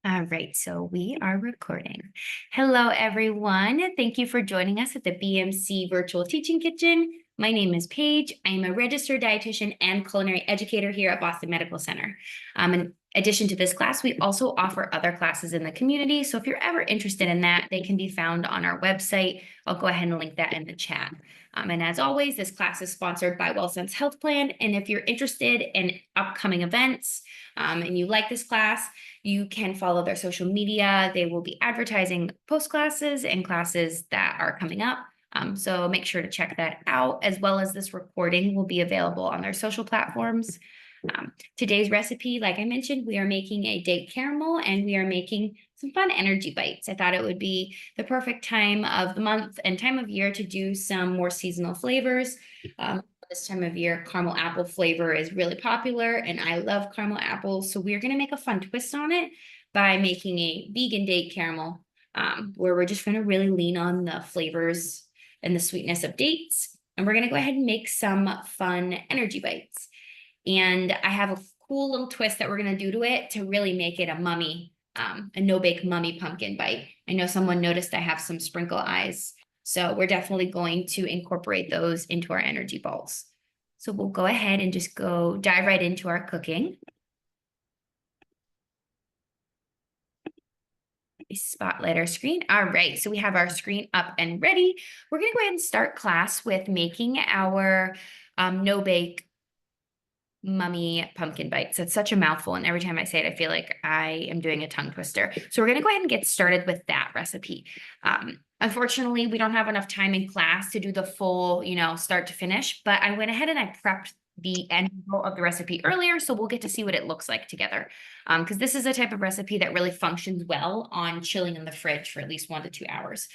All right, so we are recording. Hello, everyone. Thank you for joining us at the BMC Virtual Teaching Kitchen. My name is Paige. I am a registered dietitian and culinary educator here at Boston Medical Center. In addition to this class, we also offer other classes in the community. So if you're ever interested in that, they can be found on our website. I'll go ahead and link that in the chat. And as always, this class is sponsored by WellSense Health Plan. And if you're interested in upcoming events and you like this class, you can follow their social media. They will be advertising post classes and classes that are coming up. So make sure to check that out, as well as this recording will be available on their social platforms. Today's recipe, like I mentioned, we are making a date caramel and we are making some fun energy bites. I thought it would be the perfect time of the month and time of year to do some more seasonal flavors. This time of year, caramel apple flavor is really popular, and I love caramel apples. So we're going to make a fun twist on it by making a vegan date caramel, where we're just going to really lean on the flavors and the sweetness of dates. And we're going to go ahead and make some fun energy bites. And I have a cool little twist that we're going to do to it to really make it a mummy, a no-bake mummy pumpkin bite. I know someone noticed I have some sprinkle eyes. So we're definitely going to incorporate those into our energy balls. So we'll go ahead and just dive right into our cooking. Spotlight our screen. All right, so we have our screen up and ready. We're going to go ahead and start class with making our no-bake mummy pumpkin bites. It's such a mouthful, and every time I say it, I feel like I am doing a tongue twister. So we're going to go ahead and get started with that recipe. Unfortunately, we don't have enough time in class to do the full, start to finish, but I went ahead and I prepped the end result of the recipe earlier, so we'll get to see what it looks like together. Because this is a type of recipe that really functions well on chilling in the fridge for at least 1 to 2 hours.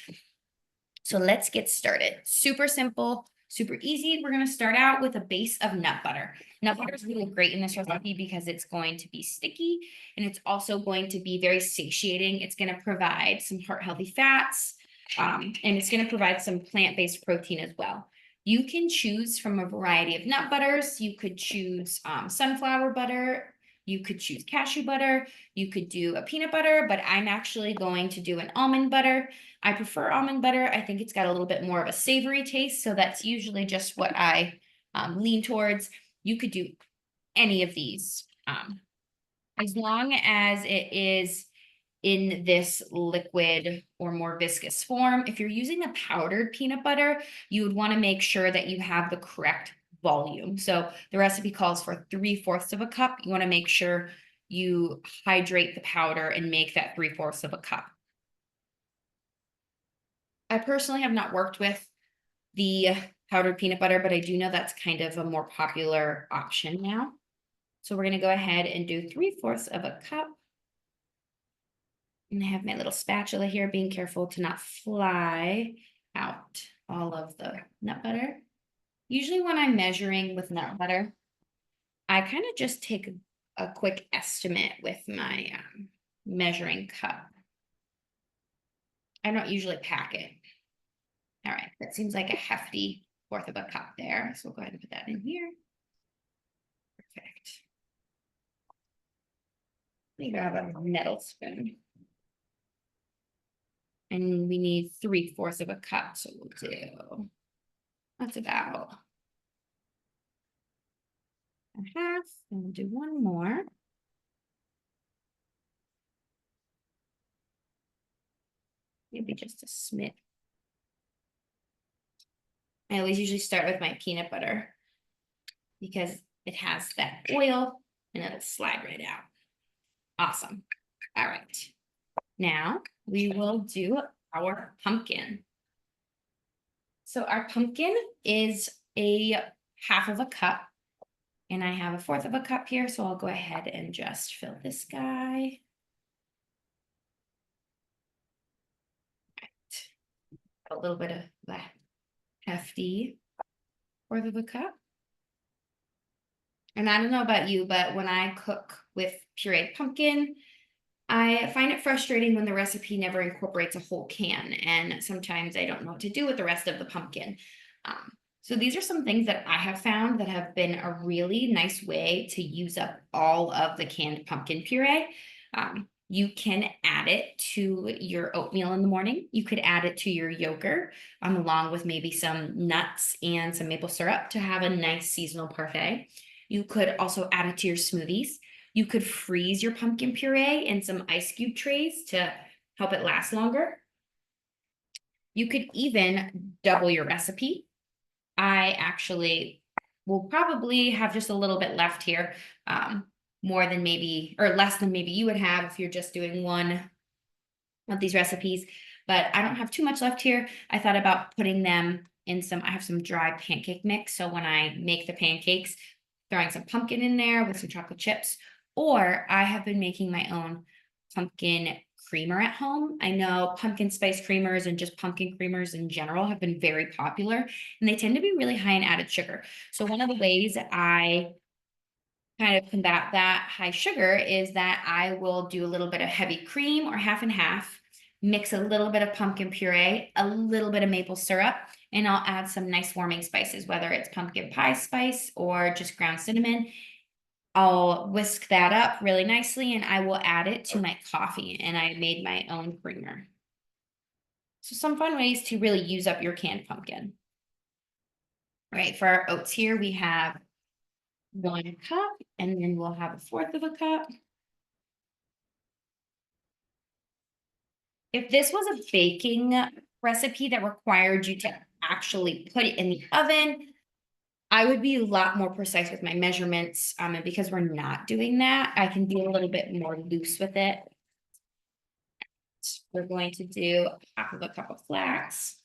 So let's get started. Super simple, super easy. We're going to start out with a base of nut butter. Nut butter is really great in this recipe because it's going to be sticky and it's also going to be very satiating. It's going to provide some heart-healthy fats, and it's going to provide some plant-based protein as well. You can choose from a variety of nut butters. You could choose sunflower butter. You could choose cashew butter. You could do a peanut butter, but I'm actually going to do an almond butter. I prefer almond butter. I think it's got a little bit more of a savory taste, so that's usually just what I lean towards. You could do any of these, as long as it is in this liquid or more viscous form. If you're using a powdered peanut butter, you would want to make sure that you have the correct volume. So the recipe calls for 3/4 of a cup. You want to make sure you hydrate the powder and make that 3/4 of a cup. I personally have not worked with the powdered peanut butter, but I do know that's kind of a more popular option now. So we're going to go ahead and do 3/4 of a cup. And I have my little spatula here, being careful to not fly out all of the nut butter. Usually when I'm measuring with nut butter, I kind of just take a quick estimate with my measuring cup. I don't usually pack it. All right, that seems like a hefty 1/4 of a cup there. So we'll go ahead and put that in here. Perfect. Let me grab a metal spoon. And we need 3/4 of a cup. So we'll do, that's about a half. And we'll do one more. Maybe just a smidge. I always usually start with my peanut butter because it has that oil and it'll slide right out. Awesome. All right. Now we will do our pumpkin. So our pumpkin is a 1/2 of a cup, and I have a 1/4 of a cup here. So I'll go ahead and just fill this guy. Right. A little bit of that hefty 1/4 of a cup. And I don't know about you, but when I cook with pureed pumpkin, I find it frustrating when the recipe never incorporates a whole can, and sometimes I don't know what to do with the rest of the pumpkin. So these are some things that I have found that have been a really nice way to use up all of the canned pumpkin puree. You can add it to your oatmeal in the morning. You could add it to your yogurt, along with maybe some nuts and some maple syrup to have a nice seasonal parfait. You could also add it to your smoothies. You could freeze your pumpkin puree in some ice cube trays to help it last longer. You could even double your recipe. I actually will probably have just a little bit left here, more than maybe, or less than maybe you would have if you're just doing one of these recipes, but I don't have too much left here. I thought about putting them in some, I have some dry pancake mix. So when I make the pancakes, throwing some pumpkin in there with some chocolate chips, or I have been making my own pumpkin creamer at home. I know pumpkin spice creamers and just pumpkin creamers in general have been very popular, and they tend to be really high in added sugar. So one of the ways I kind of combat that high sugar is that I will do a little bit of heavy cream or half and half, mix a little bit of pumpkin puree, a little bit of maple syrup, and I'll add some nice warming spices, whether it's pumpkin pie spice or just ground cinnamon. I'll whisk that up really nicely and I will add it to my coffee, and I made my own creamer. So some fun ways to really use up your canned pumpkin. All right, for our oats here, we have 1 cup, and then we'll have 1/4 of a cup. If this was a baking recipe that required you to actually put it in the oven, I would be a lot more precise with my measurements. And because we're not doing that, I can be a little bit more loose with it. We're going to do 1/2 of a cup of flax.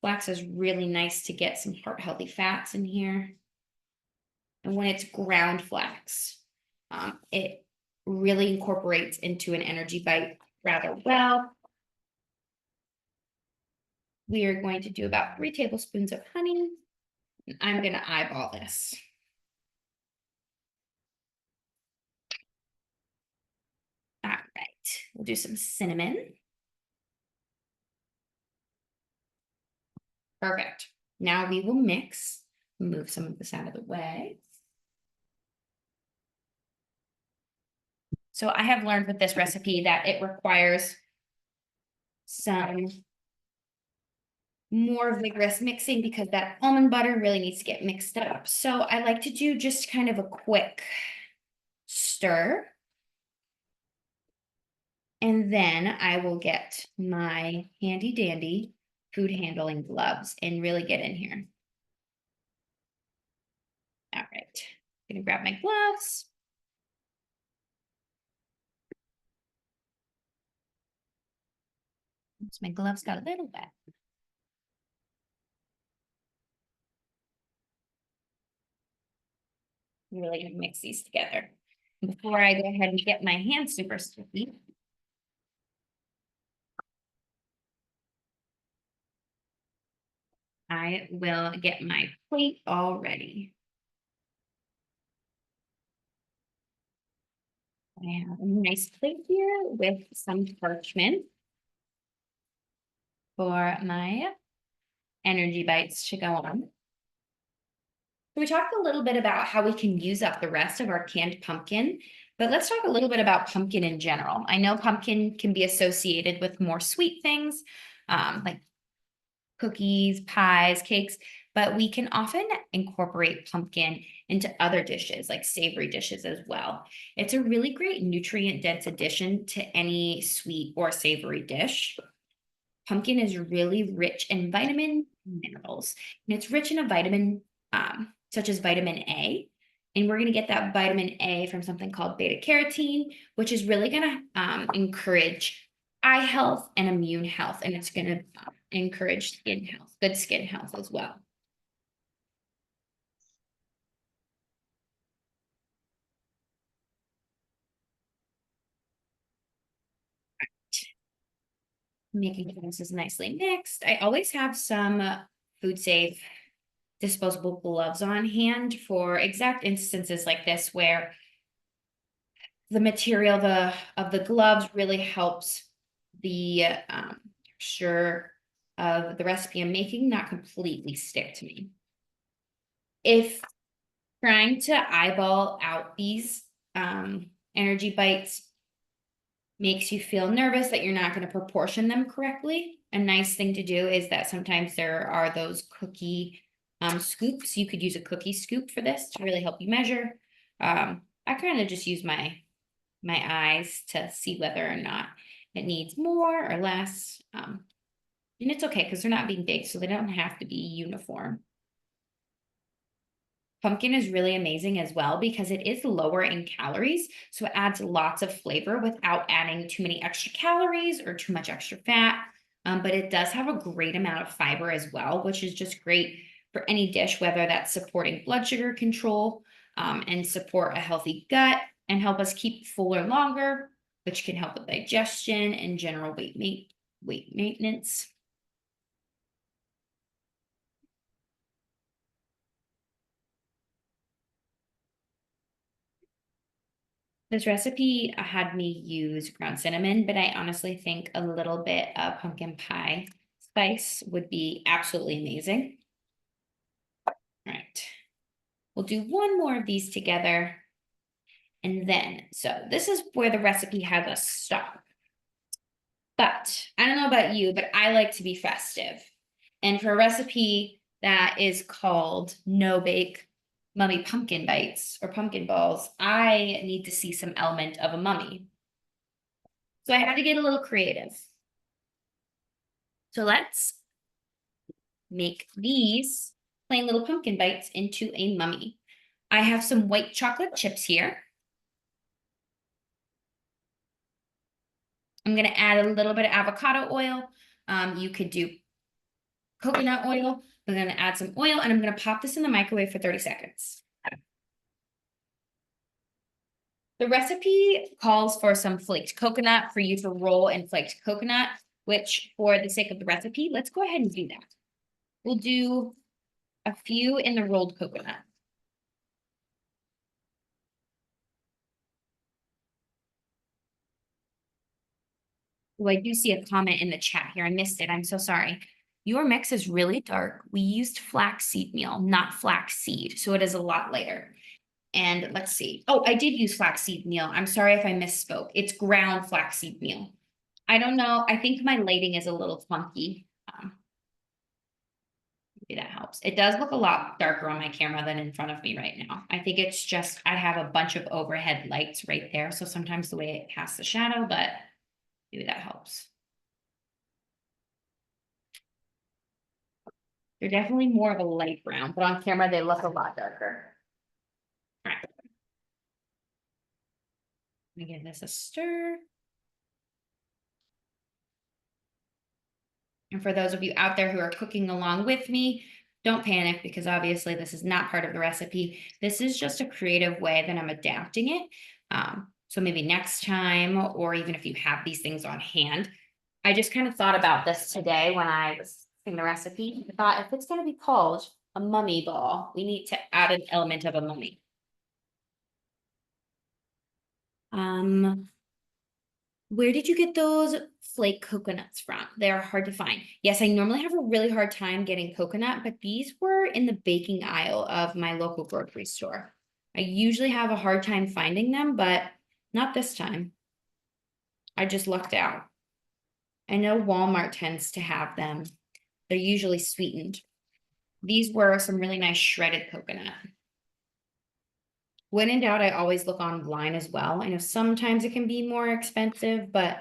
Flax is really nice to get some heart healthy fats in here. And when it's ground flax, it really incorporates into an energy bite rather well. We are going to do about 3 tablespoons of honey. I'm going to eyeball this. All right, we'll do some cinnamon. Perfect. Now we will mix, move some of this out of the way. So I have learned with this recipe that it requires some more vigorous mixing because that almond butter really needs to get mixed up. So I like to do just kind of a quick stir. And then I will get my handy dandy food handling gloves and really get in here. All right, I'm gonna grab my gloves. Oops, my gloves got a little wet. I'm really gonna mix these together. Before I go ahead and get my hands super sticky, I will get my plate all ready. I have a nice plate here with some parchment for my energy bites to go on. We talked a little bit about how we can use up the rest of our canned pumpkin, but let's talk a little bit about pumpkin in general. I know pumpkin can be associated with more sweet things, like cookies, pies, cakes, but we can often incorporate pumpkin into other dishes, like savory dishes as well. It's a really great nutrient-dense addition to any sweet or savory dish. Pumpkin is really rich in vitamin minerals, and it's rich in a vitamin such as vitamin A. And we're going to get that vitamin A from something called beta carotene, which is really going to encourage eye health and immune health, and it's going to encourage skin health, good skin health as well. Making sure this is nicely mixed. I always have some food safe disposable gloves on hand for exact instances like this where the material of the gloves really helps the texture of the recipe I'm making not completely stick to me. If trying to eyeball out these energy bites makes you feel nervous that you're not going to proportion them correctly. A nice thing to do is that sometimes there are those cookie scoops. You could use a cookie scoop for this to really help you measure. I kind of just use my eyes to see whether or not it needs more or less. And it's okay because they're not being big, so they don't have to be uniform. Pumpkin is really amazing as well because it is lower in calories. So it adds lots of flavor without adding too many extra calories or too much extra fat. But it does have a great amount of fiber as well, which is just great for any dish, whether that's supporting blood sugar control and support a healthy gut and help us keep fuller longer, which can help with digestion and general weight maintenance. This recipe had me use ground cinnamon, but I honestly think a little bit of pumpkin pie spice would be absolutely amazing. All right. We'll do one more of these together. And then, so this is where the recipe has us stop. But I don't know about you, but I like to be festive. And for a recipe that is called no bake mummy pumpkin bites or pumpkin balls, I need to see some element of a mummy. So I had to get a little creative. So let's make these plain little pumpkin bites into a mummy. I have some white chocolate chips here. I'm going to add a little bit of avocado oil. You could do coconut oil. I'm going to add some oil and I'm going to pop this in the microwave for 30 seconds. The recipe calls for some flaked coconut for you to roll in flaked coconut, which for the sake of the recipe, let's go ahead and do that. We'll do a few in the rolled coconut. Oh, I do see a comment in the chat here. I missed it. I'm so sorry. Your mix is really dark. We used flaxseed meal, not flaxseed, so it is a lot lighter. And let's see. Oh, I did use flaxseed meal. I'm sorry if I misspoke. It's ground flaxseed meal. I don't know. I think my lighting is a little funky. Maybe that helps. It does look a lot darker on my camera than in front of me right now. I think it's just I have a bunch of overhead lights right there. So sometimes the way it casts the shadow, but maybe that helps. They're definitely more of a light brown, but on camera they look a lot darker. All right. Let me give this a stir. And for those of you out there who are cooking along with me, don't panic because obviously this is not part of the recipe. This is just a creative way that I'm adapting it. So maybe next time, or even if you have these things on hand. I just kind of thought about this today when I was in the recipe. I thought if it's going to be called a mummy ball, we need to add an element of a mummy. Where did you get those flake coconuts from? They're hard to find. Yes, I normally have a really hard time getting coconut, but these were in the baking aisle of my local grocery store. I usually have a hard time finding them, but not this time. I just lucked out. I know Walmart tends to have them. They're usually sweetened. These were some really nice shredded coconut. When in doubt, I always look online as well. I know sometimes it can be more expensive, but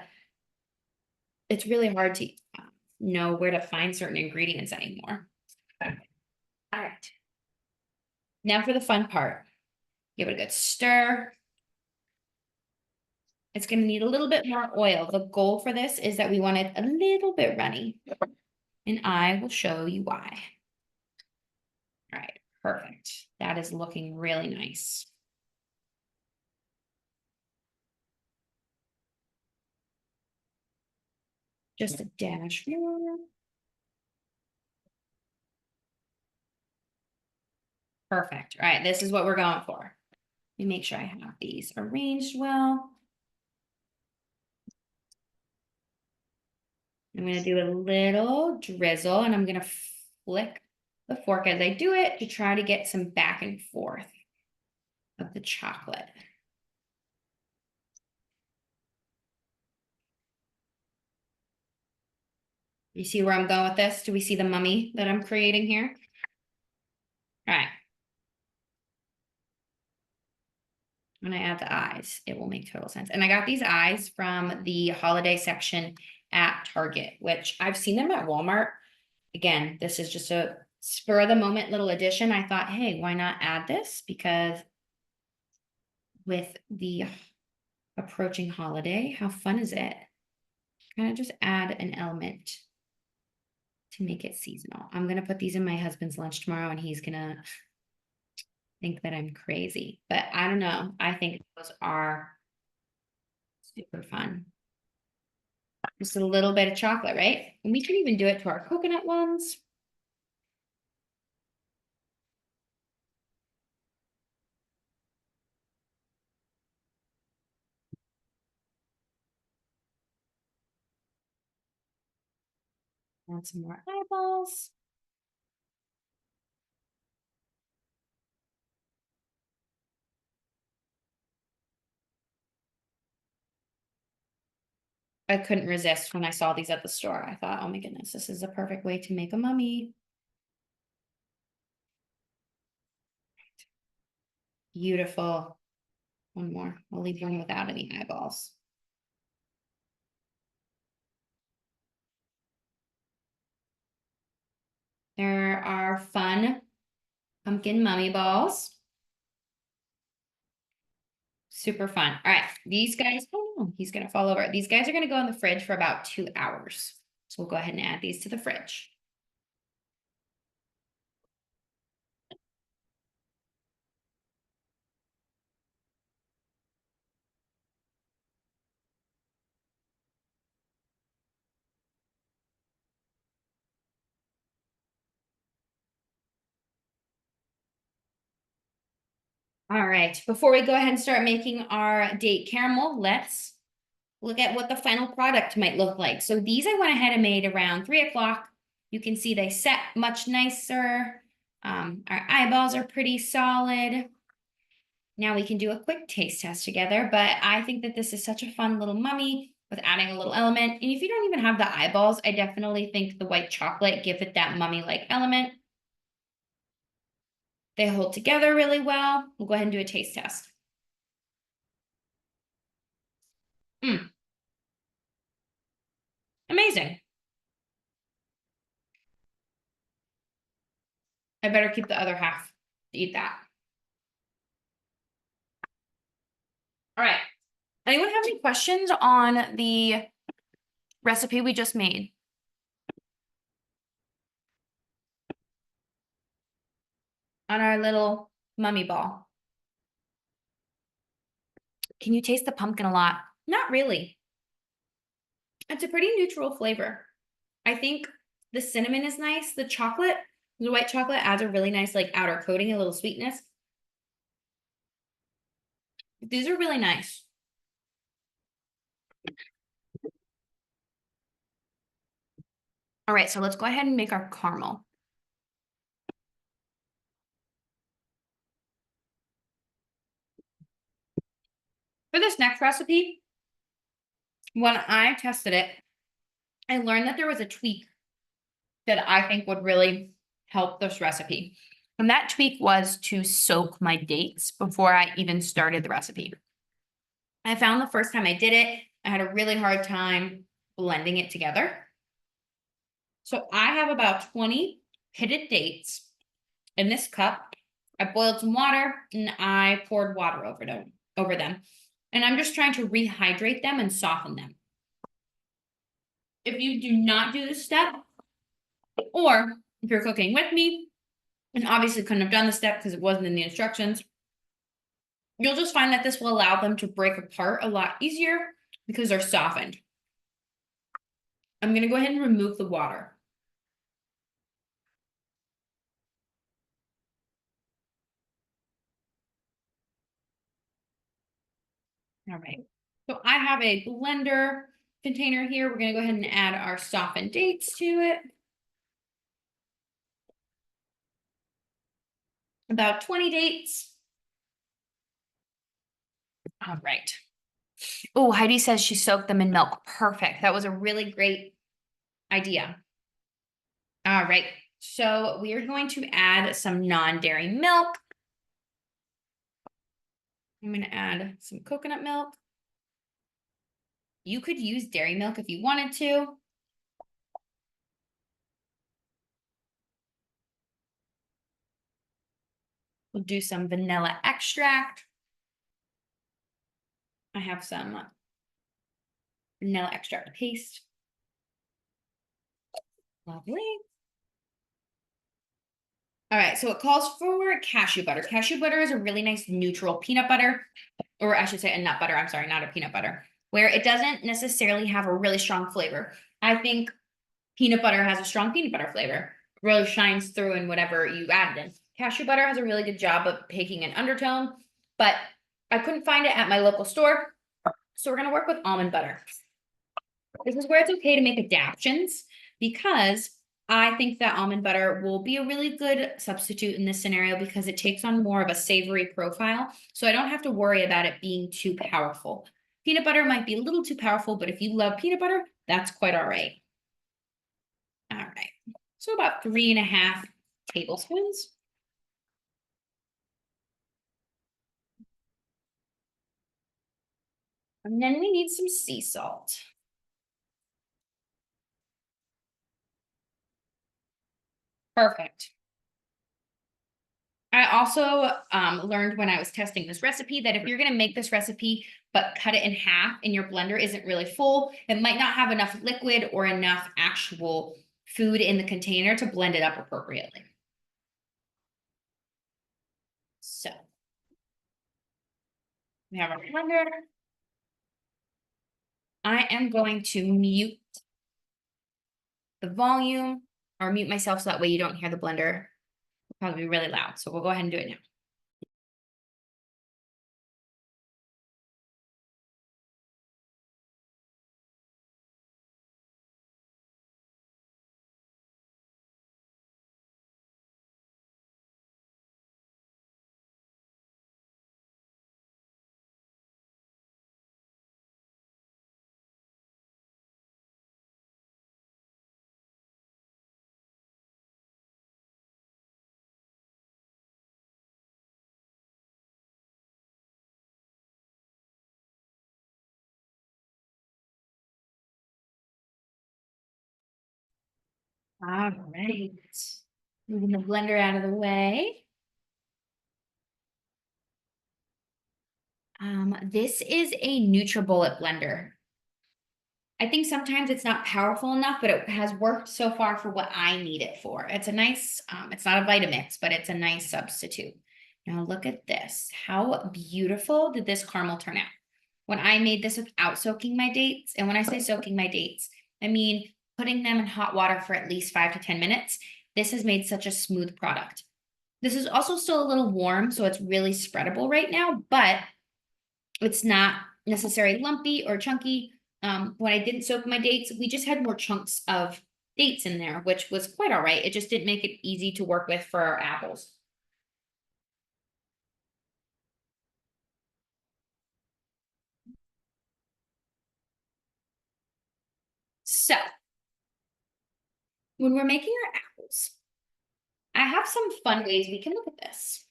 it's really hard to know where to find certain ingredients anymore. Okay. All right. Now for the fun part. Give it a good stir. It's going to need a little bit more oil. The goal for this is that we want it a little bit runny. And I will show you why. All right, perfect. That is looking really nice. Just a dash more. Perfect. All right, this is what we're going for. Let me make sure I have these arranged well. I'm going to do a little drizzle and I'm going to flick the fork as I do it to try to get some back and forth of the chocolate. You see where I'm going with this? Do we see the mummy that I'm creating here? All right. When I add the eyes, it will make total sense. And I got these eyes from the holiday section at Target, which I've seen them at Walmart. Again, this is just a spur of the moment little addition. I thought, hey, why not add this? Because with the approaching holiday, how fun is it? Kind of just add an element to make it seasonal. I'm going to put these in my husband's lunch tomorrow and he's going to think that I'm crazy, but I don't know. I think those are super fun. Just a little bit of chocolate, right? And we can even do it to our coconut ones. Add some more eyeballs. I couldn't resist when I saw these at the store. I thought, oh my goodness, this is a perfect way to make a mummy. Beautiful. One more. I'll leave one without any eyeballs. There are fun pumpkin mummy balls. Super fun. All right, these guys, oh, he's gonna fall over. These guys are gonna go in the fridge for about 2 hours. So we'll go ahead and add these to the fridge. All right, before we go ahead and start making our date caramel, let's look at what the final product might look like. So these I went ahead and made around 3 o'clock. You can see they set much nicer. Our eyeballs are pretty solid. Now we can do a quick taste test together, but I think that this is such a fun little mummy with adding a little element. And if you don't even have the eyeballs, I definitely think the white chocolate give it that mummy-like element. They hold together really well. We'll go ahead and do a taste test. Amazing. I better keep the other half to eat that. All right. Anyone have any questions on the recipe we just made? On our little mummy ball. Can you taste the pumpkin a lot? Not really. It's a pretty neutral flavor. I think the cinnamon is nice. The chocolate, the white chocolate adds a really nice like outer coating, a little sweetness. These are really nice. All right, so let's go ahead and make our caramel. For this next recipe, when I tested it, I learned that there was a tweak that I think would really help this recipe. And that tweak was to soak my dates before I even started the recipe. I found the first time I did it, I had a really hard time blending it together. So I have about 20 pitted dates in this cup. I boiled some water and I poured water over them. And I'm just trying to rehydrate them and soften them. If you do not do this step, or if you're cooking with me, and obviously couldn't have done the step because it wasn't in the instructions, you'll just find that this will allow them to break apart a lot easier because they're softened. I'm going to go ahead and remove the water. All right. So I have a blender container here. We're going to go ahead and add our softened dates to it. About 20 dates. All right. Oh, Heidi says she soaked them in milk. Perfect. That was a really great idea. All right, so we are going to add some non-dairy milk. I'm going to add some coconut milk. You could use dairy milk if you wanted to. We'll do some vanilla extract. I have some vanilla extract paste. Lovely. All right, so it calls for cashew butter. Cashew butter is a really nice neutral peanut butter, or I should say a nut butter. I'm sorry, not a peanut butter, where it doesn't necessarily have a really strong flavor. I think peanut butter has a strong peanut butter flavor. It really shines through in whatever you add in. Cashew butter has a really good job of taking an undertone, but I couldn't find it at my local store. So we're going to work with almond butter. This is where it's okay to make adaptions because I think that almond butter will be a really good substitute in this scenario because it takes on more of a savory profile. So I don't have to worry about it being too powerful. Peanut butter might be a little too powerful, but if you love peanut butter, that's quite all right. All right. So about 3.5 tablespoons. And then we need some sea salt. Perfect. I also learned when I was testing this recipe that if you're going to make this recipe, but cut it in half and your blender isn't really full, it might not have enough liquid or enough actual food in the container to blend it up appropriately. So we have our blender. I am going to mute the volume or mute myself so that way you don't hear the blender. It'll probably be really loud. So we'll go ahead and do it now. All right. Moving the blender out of the way. This is a NutriBullet blender. I think sometimes it's not powerful enough, but it has worked so far for what I need it for. It's a nice, it's not a Vitamix, but it's a nice substitute. Now look at this. How beautiful did this caramel turn out? When I made this without soaking my dates, and when I say soaking my dates, I mean putting them in hot water for at least 5 to 10 minutes. This has made such a smooth product. This is also still a little warm, so it's really spreadable right now, but it's not necessarily lumpy or chunky. When I didn't soak my dates, we just had more chunks of dates in there, which was quite all right. It just didn't make it easy to work with for our apples. So when we're making our apples, I have some fun ways we can look at this.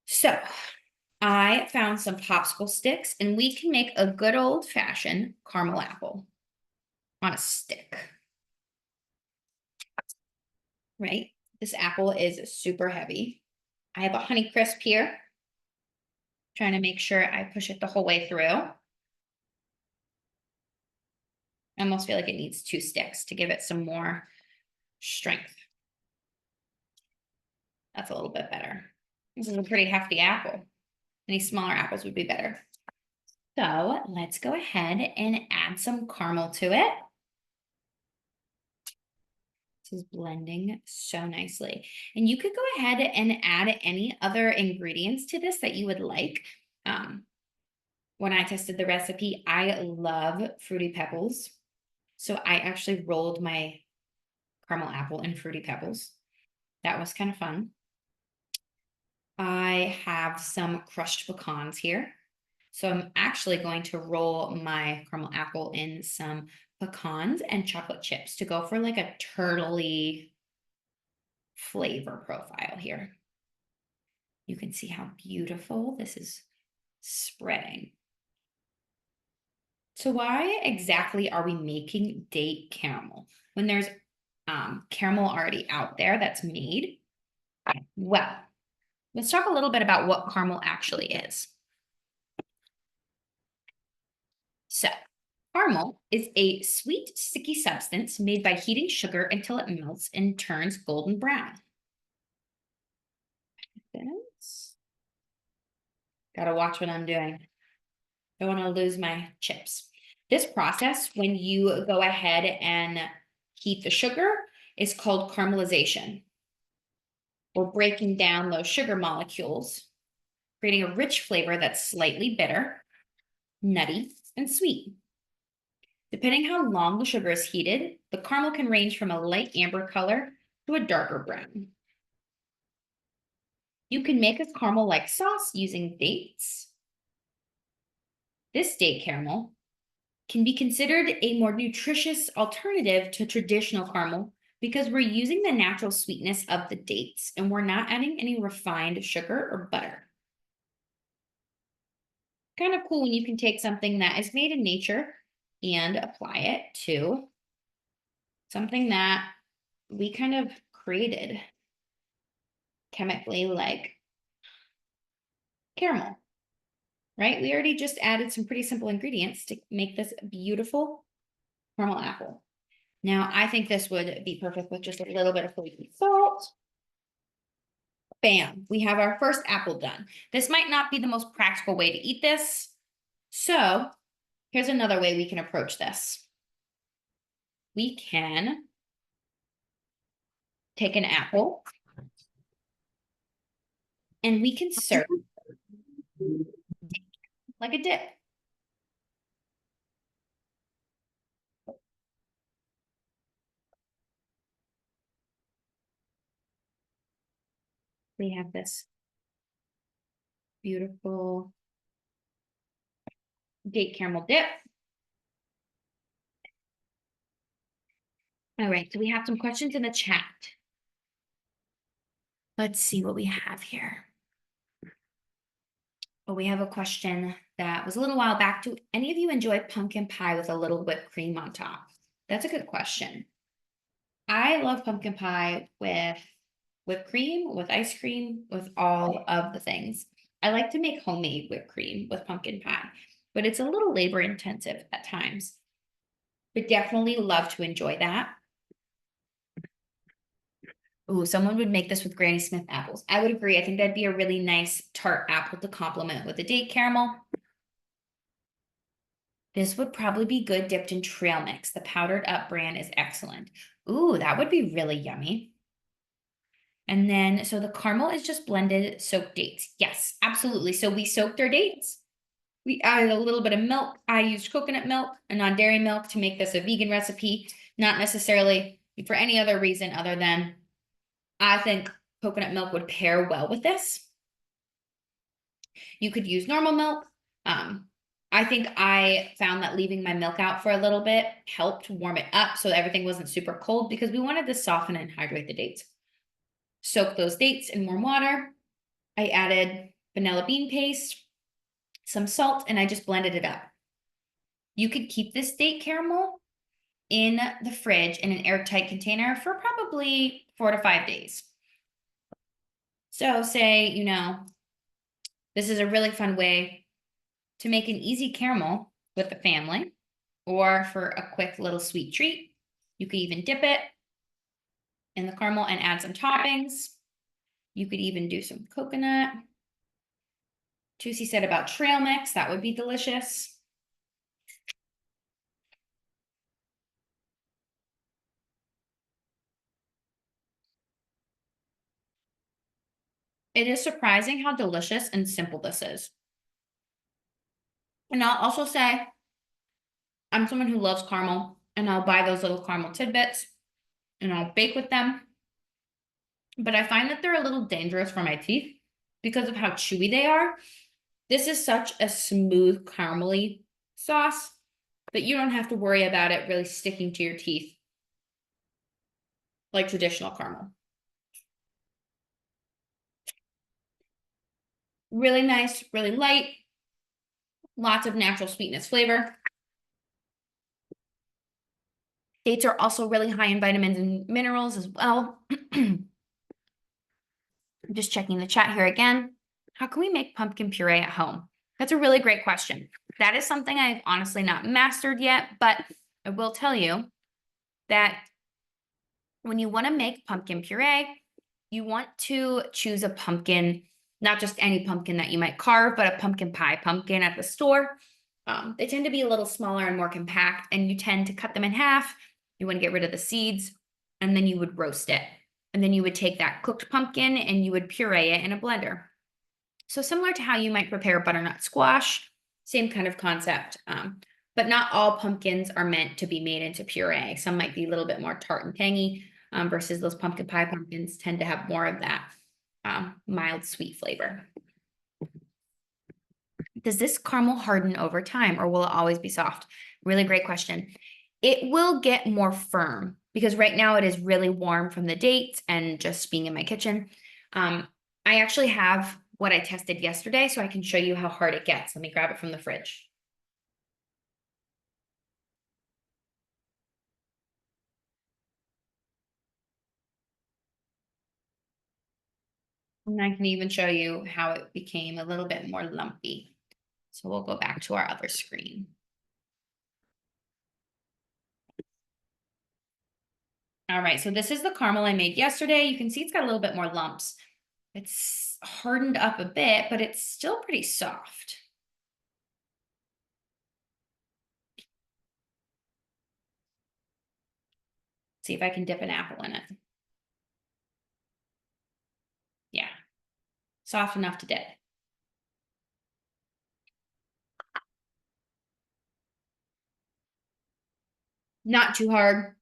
So I found some popsicle sticks and we can make a good old fashioned caramel apple on a stick. Right? This apple is super heavy. I have a Honey Crisp here. Trying to make sure I push it the whole way through. I almost feel like it needs 2 sticks to give it some more strength. That's a little bit better. This is a pretty hefty apple. Any smaller apples would be better. So let's go ahead and add some caramel to it. This is blending so nicely. And you could go ahead and add any other ingredients to this that you would like. When I tested the recipe, I love Fruity Pebbles. So I actually rolled my caramel apple in Fruity Pebbles. That was kind of fun. I have some crushed pecans here. So I'm actually going to roll my caramel apple in some pecans and chocolate chips to go for like a turtley flavor profile here. You can see how beautiful this is spreading. So why exactly are we making date caramel when there's caramel already out there that's made? Well, let's talk a little bit about what caramel actually is. So, caramel is a sweet, sticky substance made by heating sugar until it melts and turns golden brown. Gotta watch what I'm doing. Don't want to lose my chips. This process, when you go ahead and heat the sugar, is called caramelization. We're breaking down those sugar molecules, creating a rich flavor that's slightly bitter, nutty, and sweet. Depending how long the sugar is heated, the caramel can range from a light amber color to a darker brown. You can make a caramel-like sauce using dates. This date caramel can be considered a more nutritious alternative to traditional caramel because we're using the natural sweetness of the dates and we're not adding any refined sugar or butter. Kind of cool when you can take something that is made in nature and apply it to something that we kind of created chemically, like caramel, right? We already just added some pretty simple ingredients to make this beautiful caramel apple. Now, I think this would be perfect with just a little bit of flaky salt. Bam, we have our first apple done. This might not be the most practical way to eat this. So here's another way we can approach this. We can take an apple and we can serve like a dip. We have this beautiful date caramel dip. All right, so we have some questions in the chat. Let's see what we have here. Oh, we have a question that was a little while back. Do any of you enjoy pumpkin pie with a little whipped cream on top? That's a good question. I love pumpkin pie with whipped cream, with ice cream, with all of the things. I like to make homemade whipped cream with pumpkin pie, but it's a little labor intensive at times. But definitely love to enjoy that. Ooh, someone would make this with Granny Smith apples. I would agree. I think that'd be a really nice tart apple to complement with the date caramel. This would probably be good dipped in trail mix. The powdered up brand is excellent. Ooh, that would be really yummy. And then, so the caramel is just blended soaked dates. Yes, absolutely. So we soaked our dates. We added a little bit of milk. I used coconut milk and non-dairy milk to make this a vegan recipe, not necessarily for any other reason other than I think coconut milk would pair well with this. You could use normal milk. I think I found that leaving my milk out for a little bit helped warm it up so everything wasn't super cold because we wanted to soften and hydrate the dates. Soak those dates in warm water. I added vanilla bean paste, some salt, and I just blended it up. You could keep this date caramel in the fridge in an airtight container for probably 4 to 5 days. So say, you know, this is a really fun way to make an easy caramel with the family or for a quick little sweet treat. You could even dip it in the caramel and add some toppings. You could even do some coconut. Tusi said about trail mix, that would be delicious. It is surprising how delicious and simple this is. And I'll also say, I'm someone who loves caramel, and I'll buy those little caramel tidbits and I'll bake with them. But I find that they're a little dangerous for my teeth because of how chewy they are. This is such a smooth caramelly sauce that you don't have to worry about it really sticking to your teeth like traditional caramel. Really nice, really light, lots of natural sweetness flavor. Dates are also really high in vitamins and minerals as well. I'm just checking the chat here again. How can we make pumpkin puree at home? That's a really great question. That is something I've honestly not mastered yet, but I will tell you that when you want to make pumpkin puree, you want to choose a pumpkin, not just any pumpkin that you might carve, but a pumpkin pie pumpkin at the store. They tend to be a little smaller and more compact, and you tend to cut them in half. You want to get rid of the seeds, and then you would roast it. And then you would take that cooked pumpkin and you would puree it in a blender. So similar to how you might prepare butternut squash, same kind of concept. But not all pumpkins are meant to be made into puree. Some might be a little bit more tart and tangy, versus those pumpkin pie pumpkins tend to have more of that mild sweet flavor. Does this caramel harden over time or will it always be soft? Really great question. It will get more firm because right now it is really warm from the dates and just being in my kitchen. I actually have what I tested yesterday, so I can show you how hard it gets. Let me grab it from the fridge. And I can even show you how it became a little bit more lumpy. So we'll go back to our other screen. All right, so this is the caramel I made yesterday. You can see it's got a little bit more lumps. It's hardened up a bit, but it's still pretty soft. See if I can dip an apple in it. Yeah, soft enough to dip. Not too hard.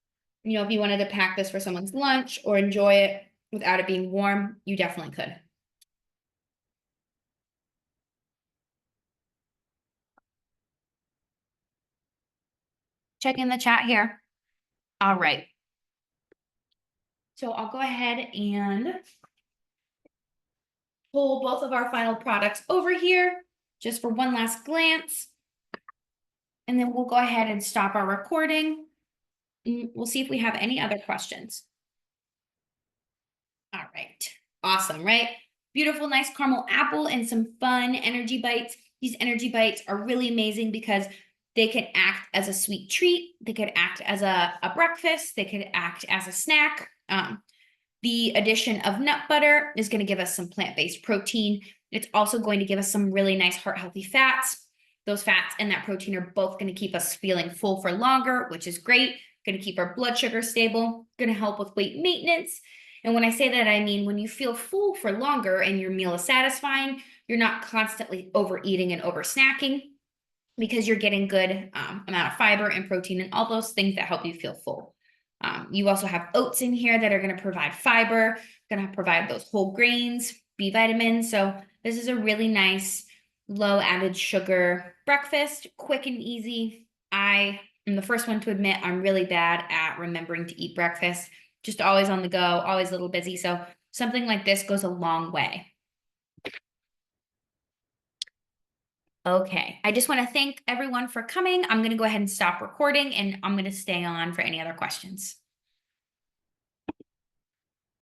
You know, if you wanted to pack this for someone's lunch or enjoy it without it being warm, you definitely could. Check in the chat here. All right. So I'll go ahead and pull both of our final products over here just for one last glance. And then we'll go ahead and stop our recording. We'll see if we have any other questions. All right. Awesome, right? Beautiful, nice caramel apple and some fun energy bites. These energy bites are really amazing because they can act as a sweet treat. They could act as a breakfast. They could act as a snack. The addition of nut butter is going to give us some plant-based protein. It's also going to give us some really nice heart-healthy fats. Those fats and that protein are both going to keep us feeling full for longer, which is great. Going to keep our blood sugar stable, going to help with weight maintenance. And when I say that, I mean when you feel full for longer and your meal is satisfying, you're not constantly overeating and over snacking because you're getting good amount of fiber and protein and all those things that help you feel full. You also have oats in here that are going to provide fiber, going to provide those whole grains, B vitamins. So this is a really nice low added sugar breakfast, quick and easy. I am the first one to admit I'm really bad at remembering to eat breakfast, just always on the go, always a little busy. So something like this goes a long way. Okay, I just want to thank everyone for coming. I'm going to go ahead and stop recording and I'm going to stay on for any other questions.